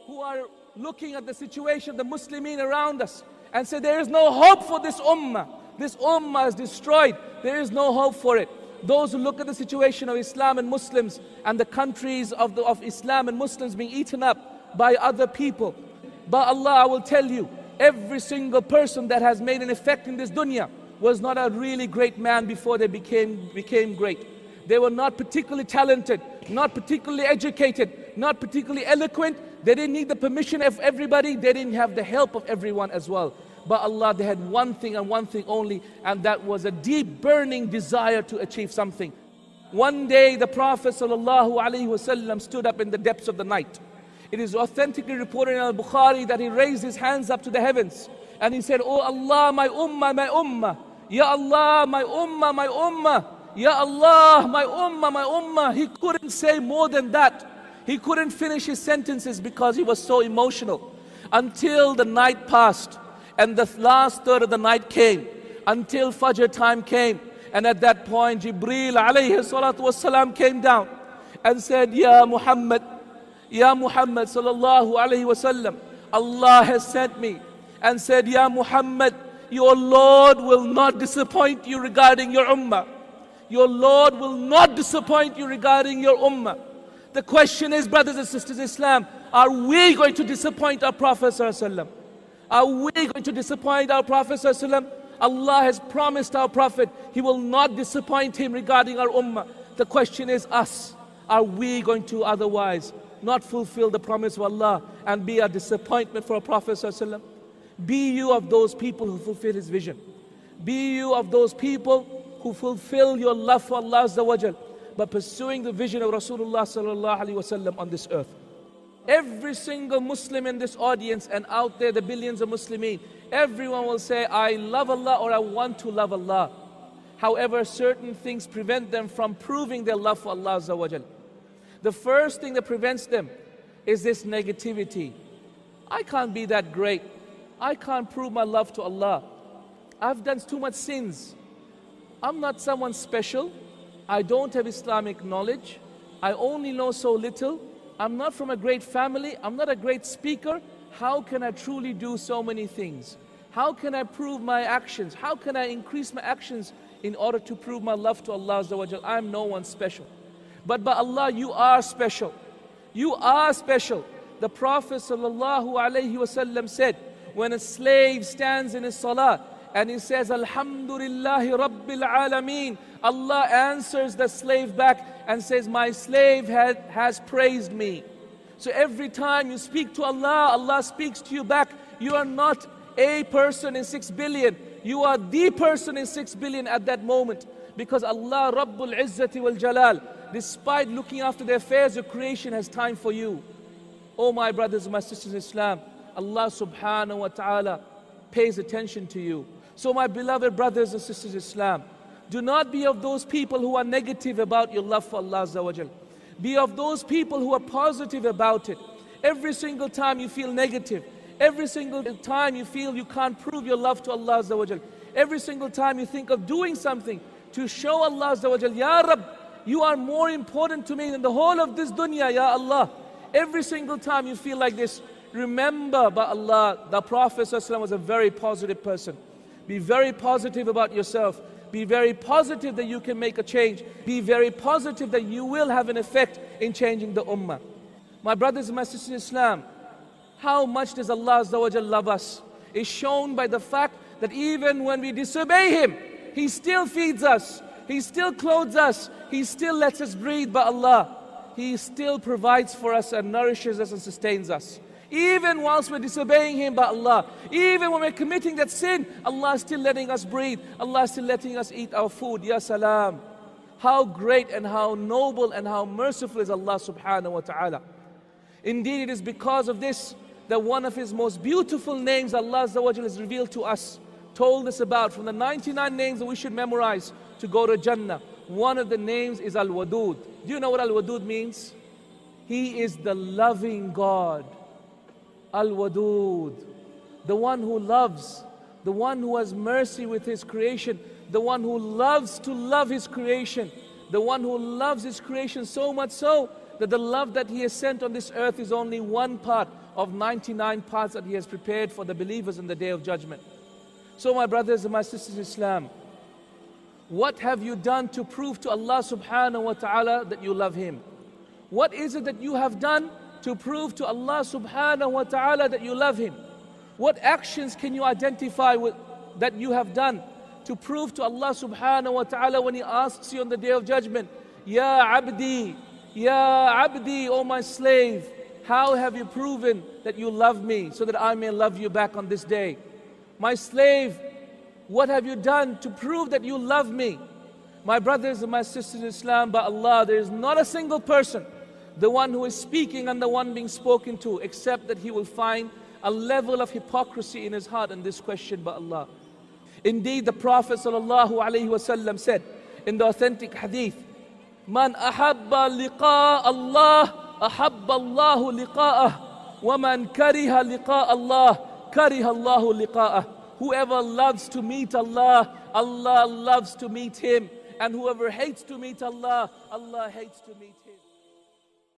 who are looking at the situation of the Muslimin around us and say there is no hope for this ummah. This ummah is destroyed. There is no hope for it. Those who look at the situation of Islam and Muslims and the countries of Islam and Muslims being eaten up by other people. But Allah, I will tell you, every single person that has made an effect in this dunya was not a really great man before they became great. They were not particularly talented, not particularly educated, not particularly eloquent. They didn't need the permission of everybody. They didn't have the help of everyone as well. But Allah, they had one thing and one thing only, and that was a deep burning desire to achieve something. One day the Prophet sallallahu alayhi wasallam stood up in the depths of the night. It is authentically reported in Al-Bukhari that he raised his hands up to the heavens and he said, "Oh Allah, my ummah, my ummah. Ya Allah, my ummah, my ummah. Ya Allah, my ummah, my ummah." He couldn't say more than that. He couldn't finish his sentences because he was so emotional. Until the night passed and the last third of the night came, until Fajr time came. And at that point, Jibreel alayhi salatu wasalam came down and said, Ya Muhammad sallallahu alayhi wasallam, Allah has sent me and said, Ya Muhammad, your Lord will not disappoint you regarding your ummah. Your Lord will not disappoint you regarding your ummah. The question is, brothers and sisters in Islam, are we going to disappoint our Prophet sallallahu alaihi wasallam? Are we going to disappoint our Prophet sallallahu alaihi wasallam? Allah has promised our Prophet, He will not disappoint him regarding our ummah. The question is us. Are we going to otherwise not fulfill the promise of Allah and be a disappointment for our Prophet sallallahu alaihi wasallam? Be you of those people who fulfill His vision. Be you of those people who fulfill your love for Allah Azza wa Jal by pursuing the vision of Rasulullah sallallahu alaihi wasallam on this earth. Every single Muslim in this audience and out there, the billions of Muslimin, everyone will say, I love Allah or I want to love Allah. However, certain things prevent them from proving their love for Allah Azza wa Jal. The first thing that prevents them is this negativity. I can't be that great. I can't prove my love to Allah. I've done too much sins. I'm not someone special. I don't have Islamic knowledge. I only know so little. I'm not from a great family. I'm not a great speaker. How can I truly do so many things? How can I prove my actions? How can I increase my actions in order to prove my love to Allah Azza wa Jal? I'm no one special. But by Allah, you are special. You are special. The Prophet sallallahu alayhi wasallam said, when a slave stands in his salah and he says, Alhamdulillahi Rabbil Alameen, Allah answers the slave back and says, my slave has praised me. So every time you speak to Allah, Allah speaks to you back. You are not a person in 6 billion. You are the person in 6 billion at that moment. Because Allah Rabbul Izzati wal Jalal, despite looking after the affairs of creation, has time for you. Oh my brothers and my sisters in Islam, Allah subhanahu wa ta'ala pays attention to you. So my beloved brothers and sisters in Islam, do not be of those people who are negative about your love for Allah Azza wa Jal. Be of those people who are positive about it. Every single time you feel negative, every single time you feel you can't prove your love to Allah Azza wa Jal, every single time you think of doing something to show Allah Azza wa Jal, Ya Rabb, you are more important to me than the whole of this dunya, Ya Allah. Every single time you feel like this, remember, by Allah, the Prophet ﷺ was a very positive person. Be very positive about yourself. Be very positive that you can make a change. Be very positive that you will have an effect in changing the ummah. My brothers and my sisters in Islam, how much does Allah Azza wa Jal love us is shown by the fact that even when we disobey Him, He still feeds us, He still clothes us, He still lets us breathe by Allah. He still provides for us and nourishes us and sustains us. Even whilst we're disobeying Him by Allah, even when we're committing that sin, Allah is still letting us breathe. Allah is still letting us eat our food. Ya salam. How great and how noble and how merciful is Allah subhanahu wa ta'ala. Indeed, it is because of this that one of His most beautiful names, Allah Azza wa Jalla, is revealed to us, told us about from the 99 names that we should memorize to go to Jannah. One of the names is Al-Wadud. Do you know what Al-Wadud means? He is the loving God. Al-Wadud, the one who loves, the one who has mercy with His creation, the one who loves to love His creation, the one who loves His creation so much so that the love that He has sent on this earth is only one part of 99 parts that He has prepared for the believers in the Day of Judgment. So my brothers and my sisters in Islam, what have you done to prove to Allah subhanahu wa ta'ala that you love Him? What is it that you have done to prove to Allah subhanahu wa ta'ala that you love Him? What actions can you identify with that you have done to prove to Allah subhanahu wa ta'ala when He asks you on the Day of Judgment, Ya abdi, O my slave, how have you proven that you love me so that I may love you back on this day? My slave, what have you done to prove that you love me? My brothers and my sisters in Islam, by Allah, there is not a single person, the one who is speaking and the one being spoken to, except that he will find a level of hypocrisy in his heart in this question by Allah. Indeed, the Prophet sallallahu alayhi wasallam said in the authentic hadith, Man ahabba liqa Allah, ahabba Allahu liqa'ah, wa man kariha liqa Allah, kariha Allahu liqa'ah. Whoever loves to meet Allah, Allah loves to meet him. And whoever hates to meet Allah, Allah hates to meet him.